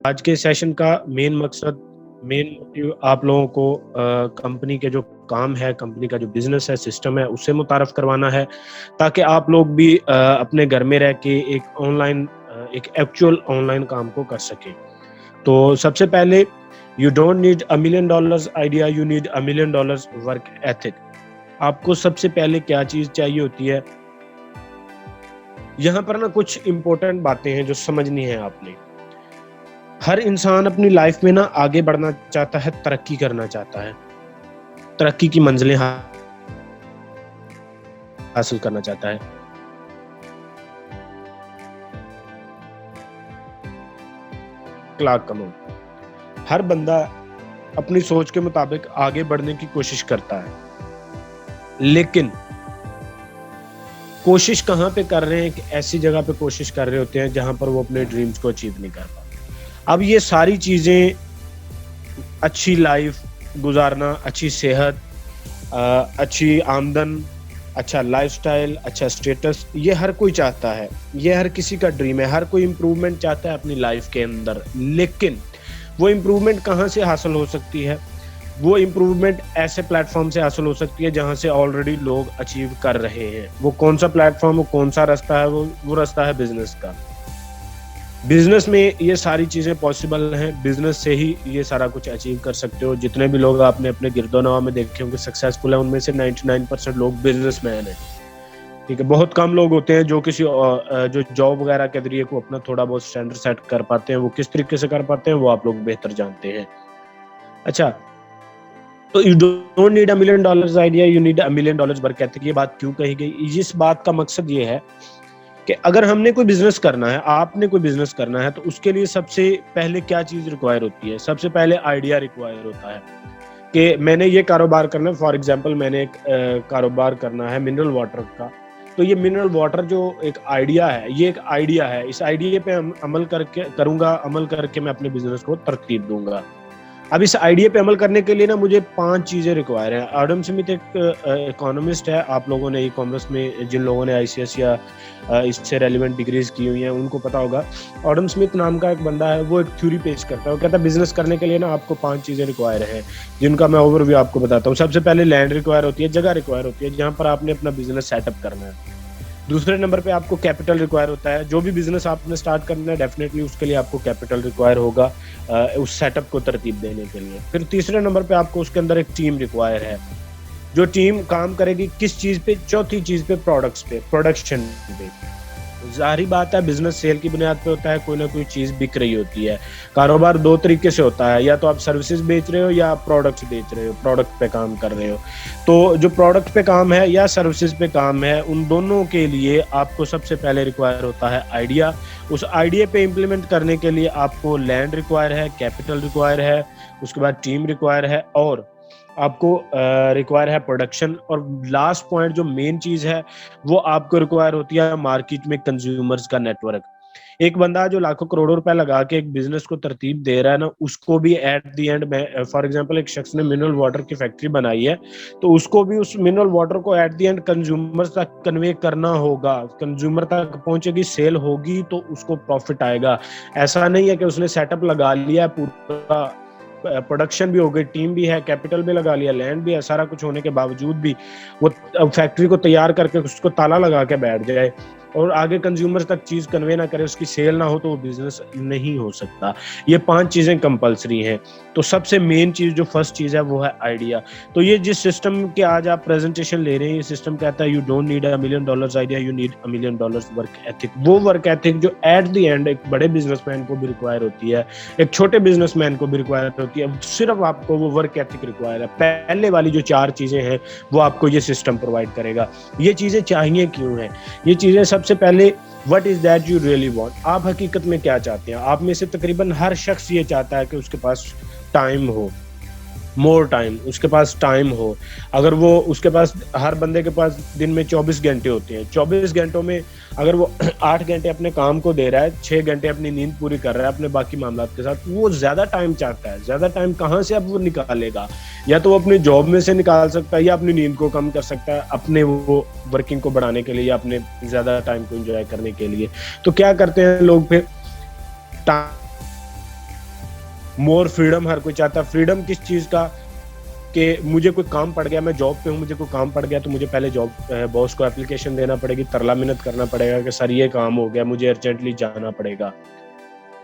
आज के सेशन का मेन मकसद, मेन मोटिव आप लोगों को कंपनी के जो काम है, कंपनी का जो बिजनेस है, सिस्टम है, उससे मुतारफ करवाना है, ताकि आप लोग भी अपने घर में रह के एक ऑनलाइन एक एक्चुअल ऑनलाइन काम को कर सकें। तो सबसे पहले, you don't need $1 million idea, you need $1 million work ethic. आपको सबसे पहले क्या चीज चाहिए होती है? यहाँ पर ना कुछ इंपॉर्टेंट बातें हैं जो समझनी है आपने। हर इंसान अपनी लाइफ में ना आगे बढ़ना चाहता है, तरक्की करना चाहता है, तरक्की की मंजिलें हासिल करना चाहता है। लाख कमाओ। हर बंदा अपनी सोच के मुताबिक आगे बढ़ने की कोशिश करता है, लेकिन कोशिश कहाँ पे कर रहे हैं? कि ऐसी जगह पे कोशिश कर रहे होते हैं जहां पर वो अपने ड्रीम्स को अचीव नहीं कर पाते। अब ये सारी चीजें, अच्छी लाइफ गुजारना, अच्छी सेहत, अच्छी आमदन, अच्छा लाइफस्टाइल, अच्छा स्टेटस, ये हर कोई चाहता है, ये हर किसी का ड्रीम है। हर कोई इम्प्रूवमेंट चाहता है अपनी लाइफ के अंदर, लेकिन वो इम्प्रूवमेंट कहाँ से हासिल हो सकती है? वो इम्प्रूवमेंट ऐसे प्लेटफॉर्म से हासिल हो सकती है जहां से ऑलरेडी लोग अचीव कर रहे हैं। वो कौन सा प्लेटफॉर्म, वो कौन सा रास्ता है? वो रास्ता है बिजनेस का। बिजनेस में ये सारी चीजें पॉसिबल हैं, बिजनेस से ही ये सारा कुछ अचीव कर सकते हो। जितने भी लोग आपने अपने गिरदोनवा में देखे होंगे सक्सेसफुल है, उनमें से 99% लोग बिजनेसमैन हैं। ठीक है, बहुत कम लोग होते हैं जो किसी जो जॉब वगैरह के जरिए को अपना थोड़ा बहुत स्टैंडर्ड सेट कर पाते हैं। वो किस तरीके से कर पाते हैं वो आप लोग बेहतर जानते हैं। अच्छा, तो you don't need $1 million idea, you need $1 million work ethic. ये बात क्यों कही गई? इस बात का मकसद ये है कि अगर हमने कोई बिजनेस करना है, आपने कोई बिजनेस करना है, तो उसके लिए सबसे पहले क्या चीज रिक्वायर होती है? सबसे पहले आइडिया रिक्वायर होता है कि मैंने ये कारोबार करना है। फॉर एग्जांपल, मैंने एक कारोबार करना है मिनरल वाटर का। तो ये मिनरल वाटर जो एक आइडिया है, ये एक आइडिया है। इस आइडिया पे अमल करके मैं अपने बिजनेस को तरतीब दूंगा। अब इस आइडिया पे अमल करने के लिए ना मुझे 5 चीजें रिक्वायर है। एडम स्मिथ एक इकोनॉमिस्ट है। आप लोगों ने ई कॉमर्स में, जिन लोगों ने आईसीएस या इससे रेलिवेंट डिग्रीज की हुई हैं, उनको पता होगा। एडम स्मिथ नाम का एक बंदा है, वो एक थ्योरी पेश करता है। वो कहता है बिजनेस करने के लिए ना आपको 5 चीजें रिक्वायर है, जिनका मैं ओवरव्यू आपको बताता हूँ। सबसे पहले लैंड रिक्वायर होती है, जगह रिक्वायर होती है जहाँ पर आपने अपना बिजनेस सेटअप करना है। दूसरे नंबर पे आपको कैपिटल रिक्वायर होता है। जो भी बिजनेस आपने स्टार्ट करना है, डेफिनेटली उसके लिए आपको कैपिटल रिक्वायर होगा उस सेटअप को तरतीब देने के लिए। फिर तीसरे नंबर पे आपको उसके अंदर एक टीम रिक्वायर है, जो टीम काम करेगी किस चीज पे? चौथी चीज पे, प्रोडक्ट्स पे, प्रोडक्शन पे। जाहिर बात है, बिजनेस सेल की बुनियाद पे होता है, कोई ना कोई चीज बिक रही होती है। कारोबार 2 तरीके से होता है, या तो आप सर्विसेज बेच रहे हो या प्रोडक्ट्स बेच रहे हो, प्रोडक्ट पे काम कर रहे हो। तो जो प्रोडक्ट पे काम है या सर्विसेज पे काम है, उन दोनों के लिए आपको सबसे पहले रिक्वायर होता है आइडिया। उस आइडिया पे इम्प्लीमेंट करने के लिए आपको लैंड रिक्वायर है, कैपिटल रिक्वायर है, उसके बाद टीम रिक्वायर है, और आपको रिक्वायर है प्रोडक्शन। और लास्ट पॉइंट जो मेन चीज है, वो आपको रिक्वायर होती है मार्केट में कंज्यूमर्स का नेटवर्क। एक बंदा जो लाखों करोड़ों रुपए लगा के एक बिजनेस को तरतीब दे रहा है ना, उसको भी एट द एंड में, फॉर एग्जांपल एक शख्स ने मिनरल वाटर की फैक्ट्री बनाई है, तो उसको भी उस मिनरल वाटर को एट द एंड कंज्यूमर्स तक कन्वे करना होगा। कंज्यूमर तक पहुंचेगी, सेल होगी, तो उसको प्रॉफिट आएगा। ऐसा नहीं है कि उसने सेटअप लगा लिया, पूरा प्रोडक्शन भी हो गई, टीम भी है, कैपिटल भी लगा लिया, लैंड भी है, सारा कुछ होने के बावजूद भी वो फैक्ट्री को तैयार करके उसको ताला लगा के बैठ जाए और आगे कंज्यूमर तक चीज कन्वे ना करे, उसकी सेल ना हो, तो वो बिजनेस नहीं हो सकता। ये 5 चीजें कंपलसरी हैं। तो सबसे मेन चीज, जो फर्स्ट चीज है, वो है आइडिया। तो ये जिस सिस्टम के आज आप प्रेजेंटेशन ले रहे हैं, ये सिस्टम कहता है you don't need $1 million idea, you need $1 million work ethic. वो वर्क एथिक जो एट द एंड एक बड़े बिजनेसमैन को भी रिक्वायर होती है, एक छोटे बिजनेसमैन को भी रिक्वायर होती है। सिर्फ आपको वो वर्क एथिक रिक्वायर है। पहले वाली जो 4 चीजें हैं, वो आपको ये सिस्टम प्रोवाइड करेगा। ये चीजें चाहिए क्यों है? ये चीजें सबसे पहले, what is that you really want? आप हकीकत में क्या चाहते हैं? आप में से तकरीबन हर शख्स ये चाहता है कि उसके पास टाइम हो, मोर टाइम, उसके पास टाइम हो। अगर वो, उसके पास, हर बंदे के पास दिन में 24 घंटे होते हैं। 24 घंटों में अगर वो 8 घंटे अपने काम को दे रहा है, 6 घंटे अपनी नींद पूरी कर रहा है अपने बाकी मामलात के साथ, वो ज्यादा टाइम चाहता है। ज्यादा टाइम कहाँ से अब वो निकालेगा? या तो वो अपनी जॉब में से निकाल सकता है, या अपनी नींद को कम कर सकता है अपने वो वर्किंग को बढ़ाने के लिए, या अपने ज्यादा टाइम को एंजॉय करने के लिए। तो क्या करते हैं लोग? फिर मोर फ्रीडम हर कोई चाहता है। फ्रीडम किस चीज़ का, कि मुझे कोई काम पड़ गया, मैं जॉब पे हूँ, मुझे कोई काम पड़ गया तो मुझे पहले जॉब बॉस को एप्लीकेशन देना पड़ेगी, तरला मिन्नत करना पड़ेगा कि सर ये काम हो गया, मुझे अर्जेंटली जाना पड़ेगा।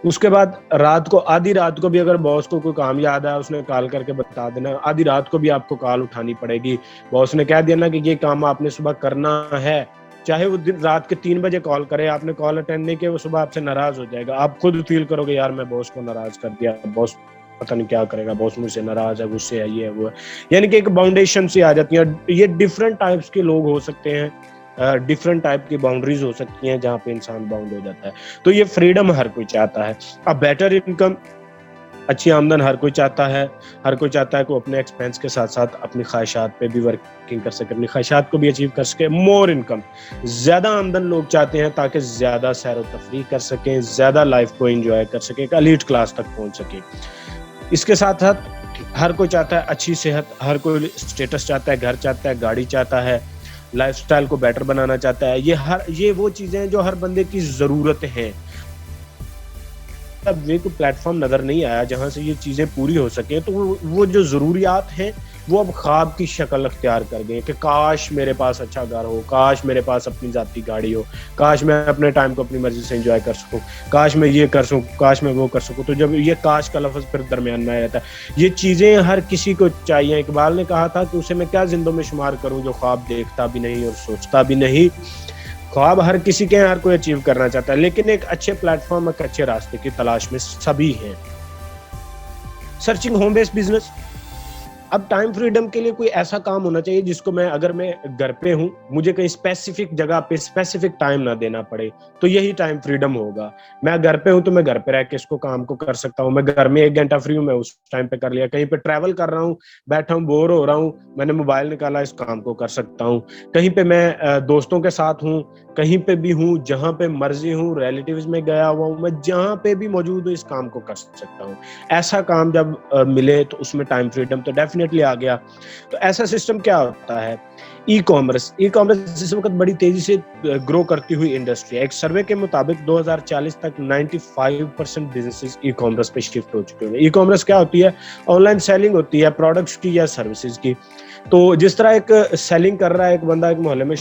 उसके बाद रात को, आधी रात को भी अगर बॉस को कोई काम याद आया, उसने कॉल करके बता देना, आधी रात को भी आपको कॉल उठानी पड़ेगी। बॉस ने कह दिया ना कि ये काम आपने सुबह करना है, चाहे वो दिन रात के 3 बजे कॉल करे, आपने कॉल अटेंड नहीं किया, वो सुबह आपसे नाराज हो जाएगा। आप खुद फील करोगे यार मैं बॉस को नाराज कर दिया, बॉस पता नहीं क्या करेगा, बॉस मुझसे नाराज है, गुस्से है, ये है वो है। यानी कि एक बाउंडेशन सी आ जाती है। ये डिफरेंट टाइप्स के लोग हो सकते हैं, डिफरेंट टाइप की बाउंड्रीज हो सकती हैं जहाँ पे इंसान बाउंड हो जाता है। तो ये फ्रीडम हर कोई चाहता है। अब बेटर इनकम, अच्छी आमदन हर कोई चाहता है। हर कोई चाहता है कि वो अपने एक्सपेंस के साथ साथ अपनी ख्वाहिशात पे भी वर्किंग कर सके, अपनी ख्वाहिशात को भी अचीव कर सके। मोर इनकम, ज्यादा आमदन लोग चाहते हैं ताकि ज्यादा सैर व तफरीह कर सकें, ज्यादा लाइफ को एंजॉय कर सकें, एक एलीट क्लास तक पहुंच सके। इसके साथ साथ हर कोई चाहता है अच्छी सेहत, हर कोई स्टेटस चाहता है, घर चाहता है, गाड़ी चाहता है, लाइफस्टाइल को बेटर बनाना चाहता है। ये वो चीजें हैं जो हर बंदे की जरूरत है। अब वे को प्लेटफॉर्म नजर नहीं आया जहां से ये चीजें पूरी हो सके, तो वो जो जरूरियात हैं वो अब ख्वाब की शक्ल अख्तियार कर गए कि काश मेरे पास अच्छा घर हो, काश मेरे पास अपनी जाती गाड़ी हो, काश मैं अपने टाइम को अपनी मर्जी से एंजॉय कर सकूं, काश मैं ये कर सकूं, काश मैं वो कर सकूं। तो जब ये काश का लफ्ज फिर दरमियान में आ जाता है, ये चीजें हर किसी को चाहिए। इकबाल ने कहा था कि उसे मैं क्या जिंदों में शुमार करूं जो ख्वाब देखता भी नहीं और सोचता भी नहीं। ख्वाब हर किसी के, हर कोई अचीव करना चाहता है, लेकिन एक अच्छे प्लेटफॉर्म, एक अच्छे रास्ते की तलाश में सभी हैं। Searching home based business. अब टाइम फ्रीडम के लिए कोई ऐसा काम होना चाहिए जिसको मैं, अगर मैं घर पे हूँ, मुझे कहीं स्पेसिफिक जगह पे स्पेसिफिक टाइम ना देना पड़े, तो यही टाइम फ्रीडम होगा। मैं घर पे हूँ तो मैं घर पे रह के इसको काम को कर सकता हूँ। मैं घर में 1 घंटा फ्री हूँ, मैं उस टाइम पे कर लिया। कहीं पे ट्रैवल कर रहा हूँ, बैठा हूँ, बोर हो रहा हूँ, मैंने मोबाइल निकाला, इस काम को कर सकता हूँ। कहीं पे मैं दोस्तों के साथ हूँ, कहीं पे भी हूँ, जहां पे मर्जी हूँ, रिलेटिव्स में गया हुआ हूँ, मैं जहां पे भी मौजूद हूँ, इस काम को कर सकता हूँ। ऐसा काम जब मिले तो उसमें टाइम फ्रीडम तो डेफिनेटली आ गया। तो ऐसा सिस्टम क्या होता है? E commerce. ई कॉमर्स इस वक्त बड़ी तेजी से ग्रो करती हुई इंडस्ट्री है। एक सर्वे के मुताबिक 2040 तक 95% बिजनेसेस ई कॉमर्स पे शिफ्ट हो चुके हैं। ई कॉमर्स क्या होती है? ऑनलाइन सेलिंग होती है प्रोडक्ट्स की या सर्विसेज की। तो जिस तरह एक सेलिंग कर रहा है एक बंदा एक मोहल्ले में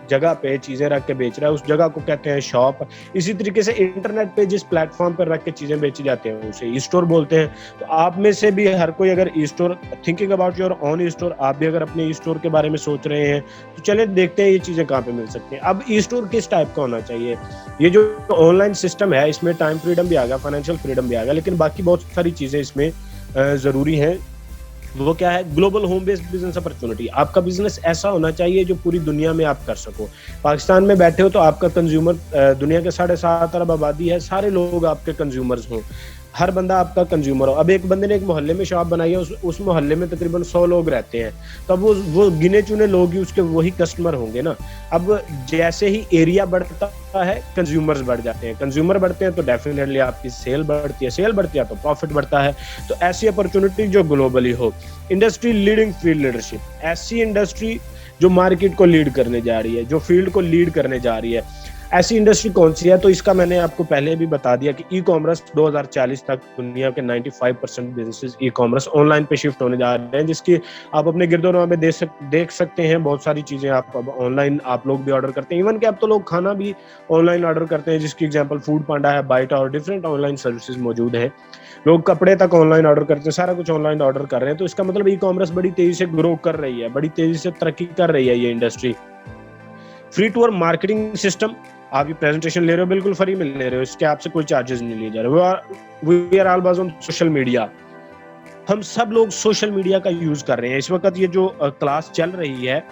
जगह पे चीजें रख के बेच रहा है, उस जगह को कहते हैं शॉप। इसी तरीके से इंटरनेट पे जिस प्लेटफॉर्म पर रख के चीजें बेची जाती हैं उसे ई स्टोर बोलते हैं। तो आप में से भी हर कोई अगर e store, thinking about your own e store, आप भी अगर अपने ई स्टोर के बारे में सोच रहे हैं तो चले देखते हैं ये चीजें कहाँ पे मिल सकती हैं। अब ई स्टोर किस टाइप का होना चाहिए? ये जो ऑनलाइन सिस्टम है इसमें टाइम फ्रीडम भी आ गया, फाइनेंशियल फ्रीडम भी आ गया, लेकिन बाकी बहुत सारी चीजें इसमें जरूरी हैं। वो क्या है? Global home based business opportunity. आपका बिजनेस ऐसा होना चाहिए जो पूरी दुनिया में आप कर सको। पाकिस्तान में बैठे हो तो आपका कंज्यूमर, दुनिया के 7.5 अरब आबादी है, सारे लोग आपके कंज्यूमर्स हों, हर बंदा आपका कंज्यूमर हो। अब एक बंदे ने एक मोहल्ले में शॉप बनाई है, उस मोहल्ले में तकरीबन 100 लोग रहते हैं, तब वो गिने चुने लोग ही उसके वही कस्टमर होंगे ना। अब जैसे ही एरिया बढ़ता है कंज्यूमर्स बढ़ जाते हैं, कंज्यूमर बढ़ते हैं तो डेफिनेटली आपकी सेल बढ़ती है, सेल बढ़ती है तो प्रॉफिट बढ़ता है। तो ऐसी अपॉर्चुनिटी जो ग्लोबली हो। इंडस्ट्री लीडिंग फील्ड लीडरशिप, ऐसी इंडस्ट्री जो मार्केट को लीड करने जा रही है, जो फील्ड को लीड करने जा रही है, ऐसी इंडस्ट्री कौन सी है? तो इसका मैंने आपको पहले भी बता दिया कि ई कॉमर्स 2040 तक दुनिया के 95% बिजनेसेस ई कॉमर्स ऑनलाइन पे शिफ्ट होने जा रहे हैं, जिसकी आप अपने गिरदोनवा में देख सकते हैं। बहुत सारी चीजें आप अब ऑनलाइन आप लोग भी ऑर्डर करते हैं, इवन कि अब तो लोग खाना भी ऑनलाइन ऑर्डर करते हैं, जिसकी एग्जांपल फूड पांडा है, बाइट और डिफरेंट ऑनलाइन सर्विसेज मौजूद हैं। लोग कपड़े तक ऑनलाइन ऑर्डर करते हैं, सारा कुछ ऑनलाइन ऑर्डर कर रहे हैं। तो इसका मतलब ई कॉमर्स बड़ी तेजी से ग्रो कर रही है, बड़ी तेजी से तरक्की कर रही है ये industry. Free to work marketing system. आप ये प्रेजेंटेशन ले रहे हो बिल्कुल फ्री में ले रहे हो, इसके आपसे कोई चार्जेस नहीं लिए जा रहे। We are always on social media. हम सब लोग सोशल मीडिया का यूज कर रहे हैं इस वक्त। ये जो क्लास चल रही है,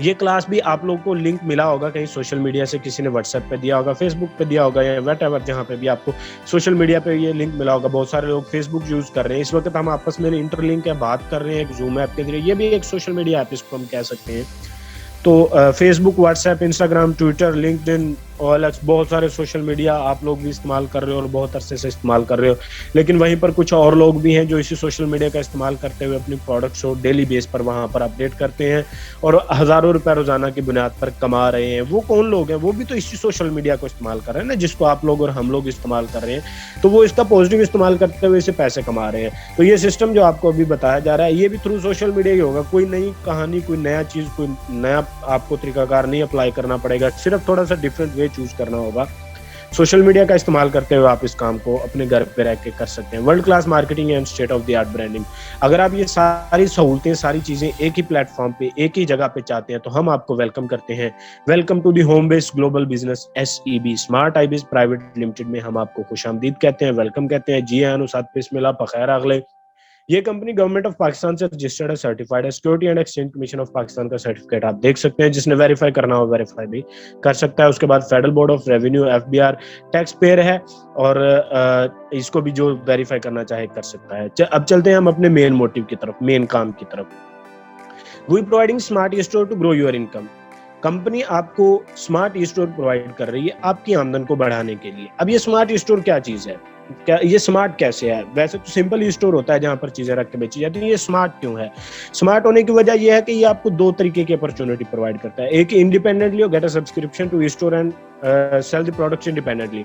ये क्लास भी आप लोगों को लिंक मिला होगा कहीं सोशल मीडिया से, किसी ने व्हाट्सएप पे दिया होगा, फेसबुक पे दिया होगा, या व्हाटएवर जहाँ पे भी आपको सोशल मीडिया पे ये लिंक मिला होगा। बहुत सारे लोग फेसबुक यूज कर रहे हैं इस वक्त। हम आपस में इंटरलिंक है, बात कर रहे हैं एक जूम ऐप के जरिए। ये भी एक सोशल मीडिया ऐप इसको हम कह सकते हैं। तो Facebook, WhatsApp, Instagram, Twitter, LinkedIn, OLX, बहुत सारे सोशल मीडिया आप लोग भी इस्तेमाल कर रहे हो और बहुत अरसे से इस्तेमाल कर रहे हो, लेकिन वहीं पर कुछ और लोग भी हैं जो इसी सोशल मीडिया का इस्तेमाल करते हुए अपनी प्रोडक्ट्स को डेली बेस पर वहां पर अपडेट करते हैं और हज़ारों रुपए रोज़ाना की बुनियाद पर कमा रहे हैं। वो कौन लोग हैं? वो भी तो इसी सोशल मीडिया को इस्तेमाल कर रहे हैं ना, जिसको आप लोग और हम लोग इस्तेमाल कर रहे हैं। तो वो इसका पॉजिटिव इस्तेमाल करते हुए इसे पैसे कमा रहे हैं। तो ये सिस्टम जो आपको अभी बताया जा रहा है, ये भी थ्रू सोशल मीडिया ही होगा। कोई नई कहानी, कोई नया चीज़, कोई नया आपको तरीकाकार नहीं अप्लाई करना पड़ेगा, सिर्फ थोड़ा सा डिफरेंट वे चूज़ करना होगा। सोशल मीडिया का इस्तेमाल करते हुए आप इस काम को अपने घर पे रह के कर सकते हैं। World class marketing and state of the art branding. अगर आप ये सारी सहूलतें, सारी चीजें एक ही प्लेटफॉर्म पे, एक ही जगह पे चाहते हैं, तो हम आपको वेलकम करते हैं। Welcome to the home based global business SEB smart IBs private limited में हम आपको खुशामदीद कहते हैं, वेलकम कहते हैं। जी आनु साथ पे इसमें बखैर अगले। ये कंपनी गवर्नमेंट ऑफ पाकिस्तान से रजिस्टर्ड है, सर्टिफाइड है। Security and exchange commission of Pakistan का सर्टिफिकेट आप देख सकते हैं। जिसने वेरीफाई करना हो वेरीफाई भी कर सकता है। उसके बाद federal board of revenue FBR tax payer है और इसको भी जो वेरीफाई करना चाहे कर सकता है। अब चलते हैं हम अपने मेन मोटिव की तरफ, मेन काम की तरफ। We providing smart store to grow your income. Company आपको स्मार्ट स्टोर प्रोवाइड कर रही है आपकी आमदन को बढ़ाने के लिए। अब ये स्मार्ट स्टोर क्या चीज है, क्या ये स्मार्ट कैसे है? वैसे तो सिंपल स्टोर होता है जहां पर चीजें रख के बेची जाती है। ये स्मार्ट क्यों है? स्मार्ट होने की वजह यह है कि ये आपको दो तरीके की अपॉर्चुनिटी प्रोवाइड करता है। एक, independently get a subscription to store and sell the products independently.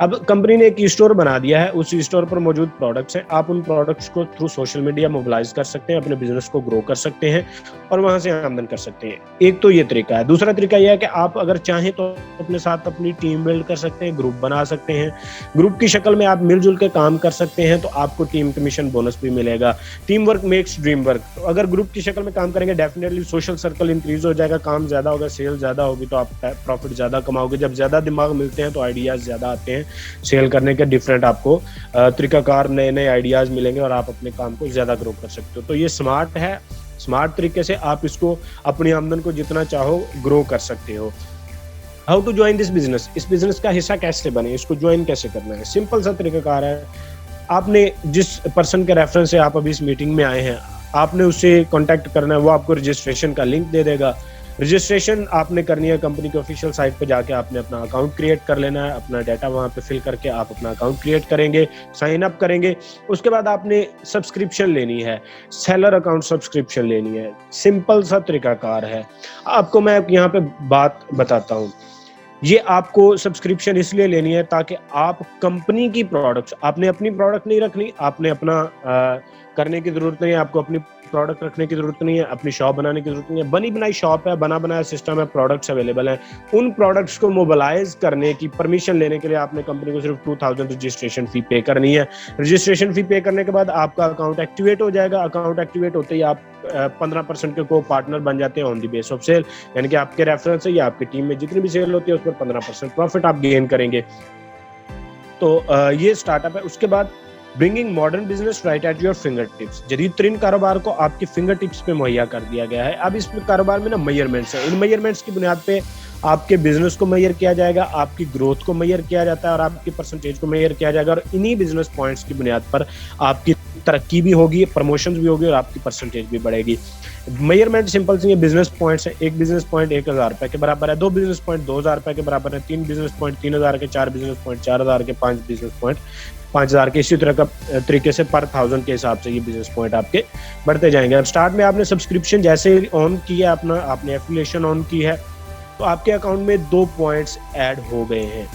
अब कंपनी ने एक स्टोर बना दिया है, उस स्टोर पर मौजूद प्रोडक्ट्स हैं, आप उन प्रोडक्ट्स को थ्रू सोशल मीडिया मोबिलाइज कर सकते हैं, अपने बिजनेस को ग्रो कर सकते हैं और वहां से आमदन कर सकते हैं। एक तो ये तरीका है। दूसरा तरीका यह है कि आप अगर चाहें तो अपने साथ अपनी टीम बिल्ड कर सकते हैं, ग्रुप बना सकते हैं। ग्रुप की शक्ल में आप मिलजुल के काम कर सकते हैं, तो आपको टीम कमीशन बोनस भी मिलेगा। Team work makes dream work. तो अगर ग्रुप की शक्ल में काम करेंगे, डेफिनेटली सोशल सर्कल इंक्रीज हो जाएगा, काम ज्यादा होगा, सेल ज्यादा होगी, तो आप प्रॉफिट ज्यादा कमाओगे। जब ज्यादा दिमाग मिलते हैं तो आइडियाज ज्यादा आते हैं सेल करने के। डिफरेंट आपको तरीकाकार, नए नए आइडियाज मिलेंगे और आप अपने काम को ज्यादा ग्रो कर सकते हो। तो ये स्मार्ट है। स्मार्ट तरीके से आप इसको अपनी आमदन को जितना चाहो ग्रो कर सकते हो। How to join this business. इस बिजनेस का हिस्सा कैसे बने, इसको ज्वाइन कैसे करना है? सिंपल सा तरीकाकार है। आपने जिस पर्सन के रेफरेंस से आप अभी इस मीटिंग में आए हैं, आपने उससे कांटेक्ट करना है। वो आपको रजिस्ट्रेशन का लिंक दे देगा। रजिस्ट्रेशन आपने करनी है कंपनी के ऑफिशियल साइट पे जाके, आपने अपना अकाउंट क्रिएट कर लेना है। अपना डाटा वहां पे फिल करके आप अपना अकाउंट क्रिएट करेंगे, साइन अप करेंगे। उसके बाद आपने सब्सक्रिप्शन लेनी है, सेलर अकाउंट सब्सक्रिप्शन लेनी है। सिंपल सा तरीकाकार है। आपको मैं यहाँ पे बात बताता हूँ। ये आपको सब्सक्रिप्शन इसलिए लेनी है ताकि आप कंपनी की प्रोडक्ट्स, आपने अपनी प्रोडक्ट नहीं रखनी, आपने अपना करने की जरूरत नहीं है, आपको अपनी प्रोडक्ट रखने की जरूरत नहीं है, अपनी शॉप बनाने की जरूरत नहीं है। बनी बनाई शॉप है, बना बनाया सिस्टम है, प्रोडक्ट्स अवेलेबल हैं। उन प्रोडक्ट्स को मोबिलाइज करने की परमिशन लेने के लिए आपने कंपनी को सिर्फ 2000 रजिस्ट्रेशन फी पे करनी है। रजिस्ट्रेशन फी पे करने के बाद आपका अकाउंट एक्टिवेट हो जाएगा। अकाउंट एक्टिवेट होते ही आप 15% के को पार्टनर बन जाते हैं on the base of sale, यानी कि आपके रेफरेंस से या आपकी टीम में जितनी भी सेल होती है उस पर 15% प्रॉफिट आप गेन करेंगे। तो ये स्टार्टअप है। उसके बाद bringing modern business right at your finger tips. जदीद तरीन कारोबार को आपकी फिंगर टिप्स पे मुहैया कर दिया गया है। अब इस कारोबार में ना मेजरमेंट्स है। इन मेजरमेंट्स की बुनियाद पे आपके बिजनेस को मेजर किया जाएगा, आपकी ग्रोथ को मेजर किया जाता है और आपकी परसेंटेज को मेजर किया जाएगा। और इन्हीं बिजनेस पॉइंट्स की बुनियाद पर आपकी तरक्की भी होगी, प्रमोशन भी होगी और आपकी परसेंटेज भी बढ़ेगी। मेजरमेंट सिंपल सी है। बिजनेस पॉइंट्स है। एक बिजनेस पॉइंट 1000 रुपए के बराबर है, 2 बिजनेस पॉइंट 2000 रुपए के बराबर है, 3 बिजनेस पॉइंट 3000 के, 4 बिजनेस पॉइंट 4000 के, 5 बिजनेस पॉइंट 5000 के। इसी तरह का तरीके से पर 1000 के हिसाब से ये बिजनेस पॉइंट आपके बढ़ते जाएंगे। अब स्टार्ट में आपने सब्सक्रिप्शन जैसे ऑन किया अपना, आपने एफिलिएशन ऑन की है, तो आपके अकाउंट में 2 पॉइंट्स ऐड हो गए हैं।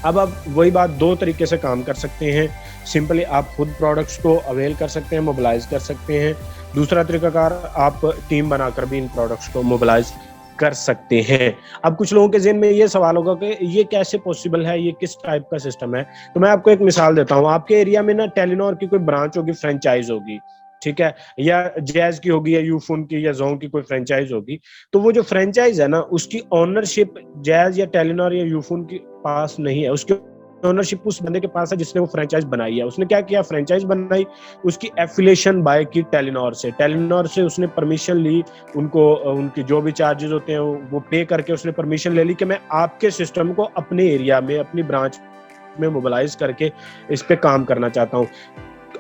अब आप वही बात 2 तरीके से काम कर सकते हैं। सिंपली आप खुद प्रोडक्ट्स को अवेल कर सकते हैं, मोबिलाइज कर सकते हैं। दूसरा तरीकाकार, आप टीम बनाकर भी इन प्रोडक्ट्स को मोबिलाइज कर सकते हैं। अब कुछ लोगों के ज़हन में ये सवाल होगा कि ये कैसे पॉसिबल है, ये किस टाइप का सिस्टम है। तो मैं आपको एक मिसाल देता हूँ। आपके एरिया में ना टेलीनॉर की कोई ब्रांच होगी, फ्रेंचाइज होगी, ठीक है, या जैज की होगी, या यूफोन की, या जोन की कोई फ्रेंचाइज होगी। तो वो जो फ्रेंचाइज है ना, उसकी ओनरशिप जैज या टेलीनॉर या यूफोन के पास नहीं है। उसकी ओनरशिप उस बंदे के पास है जिसने वो फ्रेंचाइज बनाई है। उसने क्या किया, फ्रेंचाइज बनाई, उसकी एफिलिएशन बाय की टेलीनॉर से। टेलीनॉर से उसने परमिशन ली, उनको उनकी जो भी चार्जेस होते हैं वो पे करके उसने परमिशन ले ली कि मैं आपके सिस्टम को अपने एरिया में, अपनी ब्रांच में मोबिलाइज करके इस पे काम करना चाहता हूँ।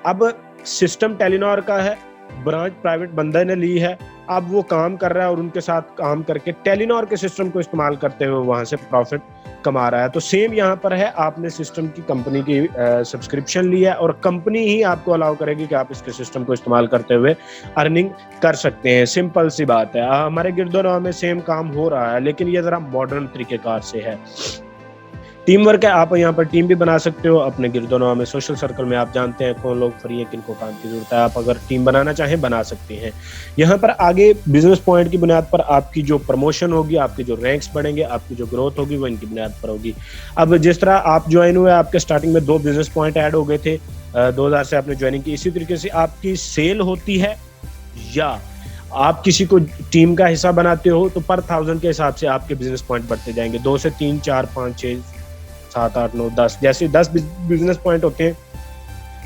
अब सिस्टम टेलीनॉर का है, ब्रांच प्राइवेट बंदे ने ली है, अब वो काम कर रहा है और उनके साथ काम करके टेलीनॉर के सिस्टम को इस्तेमाल करते हुए वहां से प्रॉफिट कमा रहा है। तो सेम यहाँ पर है, आपने सिस्टम की कंपनी की सब्सक्रिप्शन ली है और कंपनी ही आपको अलाउ करेगी कि आप इसके सिस्टम को इस्तेमाल करते हुए अर्निंग कर सकते हैं। सिंपल सी बात है। हमारे गिरदोनवा में सेम काम हो रहा है, लेकिन ये जरा मॉडर्न तरीकेकार से है। टीम वर्क है, आप यहाँ पर टीम भी बना सकते हो अपने गिरदोनवा में। सोशल सर्कल में आप जानते हैं कौन लोग फ्री है, किनको काम की जरूरत है, आप अगर टीम बनाना चाहें बना सकते हैं। यहाँ पर आगे बिजनेस पॉइंट की बुनियाद पर आपकी जो प्रमोशन होगी, आपके जो रैंक्स बढ़ेंगे, आपकी जो ग्रोथ होगी वो इनकी बुनियाद पर होगी। अब जिस तरह आप ज्वाइन हुए, आपके स्टार्टिंग में 2 बिजनेस पॉइंट ऐड हो गए थे, 2000 से आपने ज्वाइनिंग की, इसी तरीके से आपकी सेल होती है या आप किसी को टीम का हिस्सा बनाते हो तो पर 1000 के हिसाब से आपके बिजनेस पॉइंट बढ़ते जाएंगे। 2 से 3 4 5 6 7 8 9 10, जैसे 10 बिजनेस पॉइंट होते हैं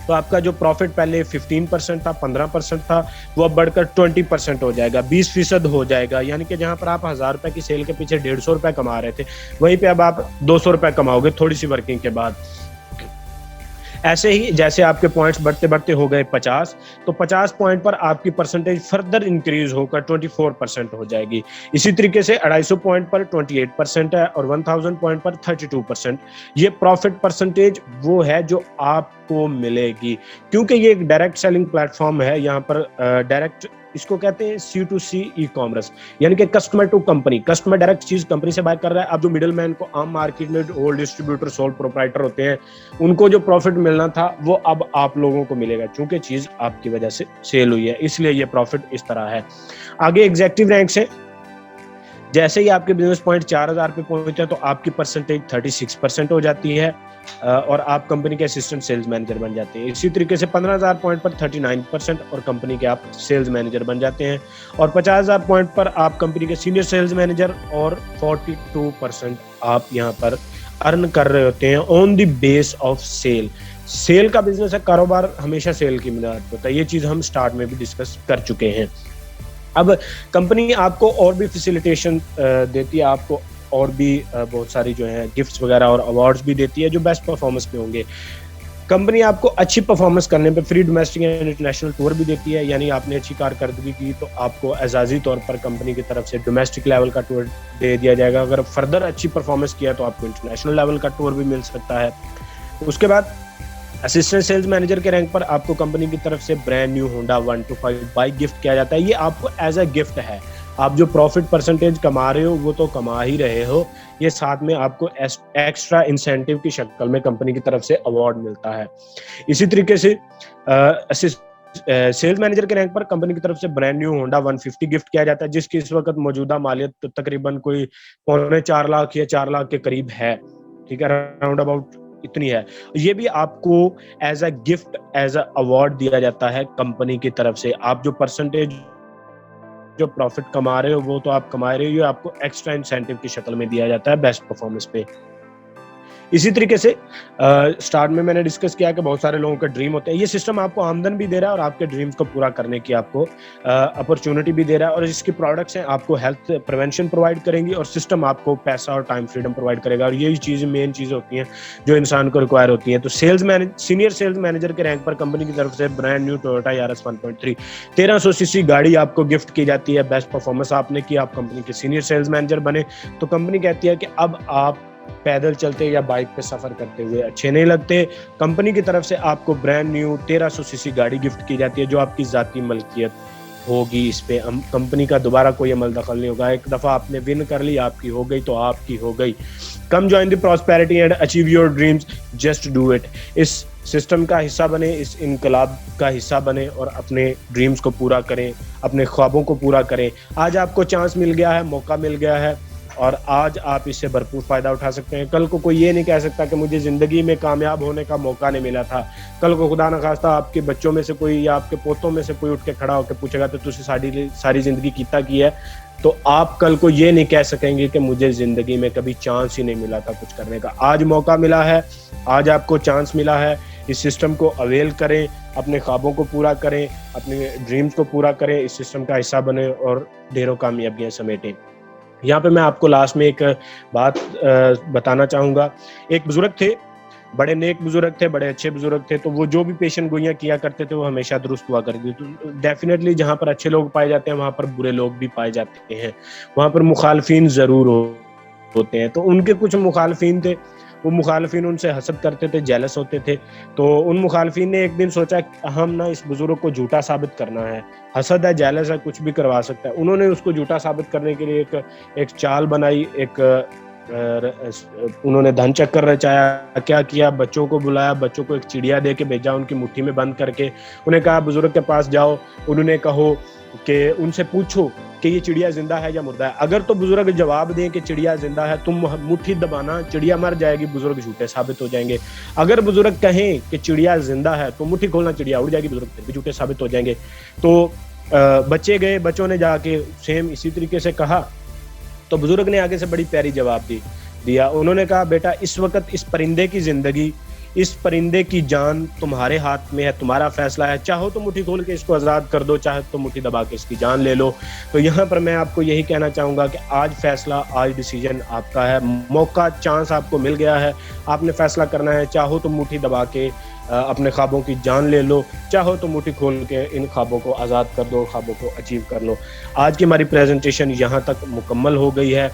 तो आपका जो प्रॉफिट पहले 15% था, 15% था, वो अब बढ़कर 20% हो जाएगा, 20% हो जाएगा। यानी कि जहां पर आप 1000 रुपए की सेल के पीछे 150 रुपए कमा रहे थे, वहीं पे अब आप 200 रुपए कमाओगे थोड़ी सी वर्किंग के बाद। ऐसे ही जैसे आपके पॉइंट्स बढ़ते बढ़ते हो गए 50, तो 50 पॉइंट पर आपकी परसेंटेज फर्दर इंक्रीज होकर 24% हो जाएगी। इसी तरीके से 250 पॉइंट पर 28% है और 1000 पॉइंट पर 32%। ये प्रॉफिट परसेंटेज वो है जो आपको मिलेगी, क्योंकि ये एक डायरेक्ट सेलिंग प्लेटफॉर्म है। यहाँ पर डायरेक्ट इसको कहते हैं C2C ई कॉमर्स, यानी कि customer to company. Customer direct चीज कंपनी से बाय कर रहा है। अब जो मिडिल मैन को आम मार्केट में होल डिस्ट्रीब्यूटर, सोल प्रोप्राइटर होते हैं, उनको जो प्रॉफिट मिलना था वो अब आप लोगों को मिलेगा, क्योंकि चीज आपकी वजह से सेल हुई है, इसलिए ये प्रॉफिट इस तरह है। आगे एग्जेक्टिव रैंक्स है। जैसे ही आपके बिजनेस पॉइंट 4000 पे पहुंचते हैं तो आपकी परसेंटेज 36% हो जाती है और आप कंपनी के असिस्टेंट सेल्स मैनेजर बन जाते हैं। इसी तरीके से 15000 पॉइंट पर 39% और कंपनी के आप सेल्स मैनेजर बन जाते हैं और 50000 पॉइंट पर आप कंपनी के सीनियर सेल्स मैनेजर और 42% आप यहाँ पर अर्न कर रहे होते हैं on the base of sale. Sale का बिजनेस है, कारोबार हमेशा सेल की बुनियाद पर होता है। ये चीज हम स्टार्ट में भी डिस्कस कर चुके हैं। अब कंपनी आपको और भी फैसिलिटेशन देती है, आपको और भी बहुत सारी जो है गिफ्ट्स वगैरह और अवार्ड्स भी देती है जो बेस्ट परफॉर्मेंस पे होंगे। कंपनी आपको अच्छी परफॉर्मेंस करने पे free domestic and international tour भी देती है, यानी आपने अच्छी कारकर्दगी की तो आपको एजाजी तौर पर कंपनी की तरफ से डोमेस्टिक लेवल का टूर दे दिया जाएगा। अगर फर्दर अच्छी परफॉर्मेंस किया तो आपको इंटरनेशनल लेवल का टूर भी मिल सकता है। उसके बाद असिस्टेंट सेल्स मैनेजर के रैंक पर आपको कंपनी की तरफ से brand new Honda 125 bike gift किया जाता है। ये आपको एज अ गिफ्ट है। आप जो प्रॉफिट परसेंटेज कमा रहे हो वो तो कमा ही रहे हो, ये साथ में आपको एक्स्ट्रा इंसेंटिव की शक्ल में कंपनी की तरफ से अवार्ड मिलता है। इसी तरीके से सेल्स मैनेजर के रैंक पर कंपनी की तरफ से ब्रांड न्यू होंडा 150 गिफ्ट किया जाता है, जिसकी इस वक्त मौजूदा मालियत तो तकरीबन कोई 4.25 लाख या 4 लाख के करीब है। ठीक है, राउंड अबाउट इतनी है। ये भी आपको as a gift, as a award दिया जाता है कंपनी की तरफ से। आप जो परसेंटेज जो प्रॉफिट कमा रहे हो वो तो आप कमा रहे हो, आपको एक्स्ट्रा इंसेंटिव की शक्ल में दिया जाता है बेस्ट परफॉर्मेंस पे। इसी तरीके से स्टार्ट में मैंने डिस्कस किया कि बहुत सारे लोगों का ड्रीम होता है। ये सिस्टम आपको आमदन भी दे रहा है और आपके ड्रीम्स को पूरा करने की आपको अपॉर्चुनिटी भी दे रहा है। और इसकी प्रोडक्ट्स हैं आपको हेल्थ प्रिवेंशन प्रोवाइड करेंगी और सिस्टम आपको पैसा और टाइम फ्रीडम प्रोवाइड करेगा। और यही चीज़ मेन चीज़ होती हैं जो इंसान को रिक्वायर होती हैं। तो सीनियर सेल्स मैनेजर के रैंक पर कंपनी की तरफ से brand new Toyota Yaris 1.3 1300 CC गाड़ी आपको गिफ्ट की जाती है। बेस्ट परफॉर्मेंस आपने की, आप कंपनी के सीनियर सेल्स मैनेजर बने तो कंपनी कहती है कि अब आप पैदल चलते या बाइक पे सफर करते हुए अच्छे नहीं लगते। कंपनी की तरफ से आपको ब्रांड न्यू 1300 सीसी गाड़ी गिफ्ट की जाती है जो आपकी जाती मलकियत होगी। इस पे कंपनी का दोबारा कोई अमल दखल नहीं होगा। एक दफा आपने विन कर ली, आपकी हो गई तो आपकी हो गई। Come join the prosperity and achieve your dreams, just do it. इस सिस्टम का हिस्सा बने, इस इनकलाब का हिस्सा बने और अपने ड्रीम्स को पूरा करें, अपने ख्वाबों को पूरा करें। आज आपको चांस मिल गया है, मौका मिल गया है और आज आप इससे भरपूर फायदा उठा सकते हैं। कल को कोई ये नहीं कह सकता कि मुझे जिंदगी में कामयाब होने का मौका नहीं मिला था। कल को खुदा न खास्ता आपके बच्चों में से कोई या आपके पोतों में से कोई उठ के खड़ा होकर पूछेगा तो तुझे सारी जिंदगी कीता की है, तो आप कल को ये नहीं कह सकेंगे कि मुझे जिंदगी में कभी चांस ही नहीं मिला था कुछ करने का। आज मौका मिला है, आज आपको चांस मिला है। इस सिस्टम को अवेल करें, अपने ख्वाबों को पूरा करें, अपने ड्रीम्स को पूरा करें, इस सिस्टम का हिस्सा बने और ढेरों कामयाबियां समेटें। यहाँ पे मैं आपको लास्ट में एक बात बताना चाहूँगा। एक बुजुर्ग थे, बड़े नेक बुजुर्ग थे, बड़े अच्छे बुजुर्ग थे, तो वो जो भी पेशन गोइयाँ किया करते थे वो हमेशा दुरुस्त हुआ करती थी। तो डेफ़िनेटली जहाँ पर अच्छे लोग पाए जाते हैं वहाँ पर बुरे लोग भी पाए जाते हैं। वहाँ पर मुखालफिन ज़रूर होते हैं। तो उनके कुछ मुखालफिन थे, वो मुखालफिन उनसे हसद करते थे, जेलस होते थे। तो उन मुखालफिन ने एक दिन सोचा हम ना इस बुजुर्ग को झूठा साबित करना है। हसद है, जेलस है, कुछ भी करवा सकता है। उन्होंने उसको झूठा साबित करने के लिए एक चाल बनाई, उन्होंने धन चक्कर रचाया। क्या किया, बच्चों को बुलाया, बच्चों को एक चिड़िया दे के भेजा, उनकी मुट्ठी में बंद करके। उन्हें कहा बुजुर्ग के पास जाओ, उन्होंने कहो कि उनसे पूछो कि ये चिड़िया जिंदा है या मुर्दा है। अगर तो बुजुर्ग जवाब दें कि चिड़िया जिंदा है, तुम मुट्ठी दबाना, चिड़िया मर जाएगी, बुजुर्ग झूठे साबित हो जाएंगे। अगर बुजुर्ग कहें कि चिड़िया जिंदा है तो मुट्ठी खोलना, चिड़िया उड़ जाएगी, बुजुर्ग फिर भी झूठे साबित हो जाएंगे। तो बच्चे गए, बच्चों ने जाके सेम इसी तरीके से कहा। तो बुजुर्ग ने आगे से बड़ी प्यारी जवाब दिया। उन्होंने कहा बेटा, इस वक्त इस परिंदे की जिंदगी, इस परिंदे की जान तुम्हारे हाथ में है, तुम्हारा फैसला है। चाहो तो मुट्ठी खोल के इसको आज़ाद कर दो, चाहे तो मुट्ठी दबा के इसकी जान ले लो। तो यहाँ पर मैं आपको यही कहना चाहूँगा कि आज फैसला, आज डिसीजन आपका है। मौका, चांस आपको मिल गया है, आपने फैसला करना है। चाहो तो मुट्ठी दबा के अपने ख्वाबों की जान ले लो, चाहो तो मुट्ठी खोल के इन ख्वाबों को आज़ाद कर दो, ख्वाबों को अचीव कर लो। आज की हमारी प्रेजेंटेशन यहाँ तक मुकम्मल हो गई है।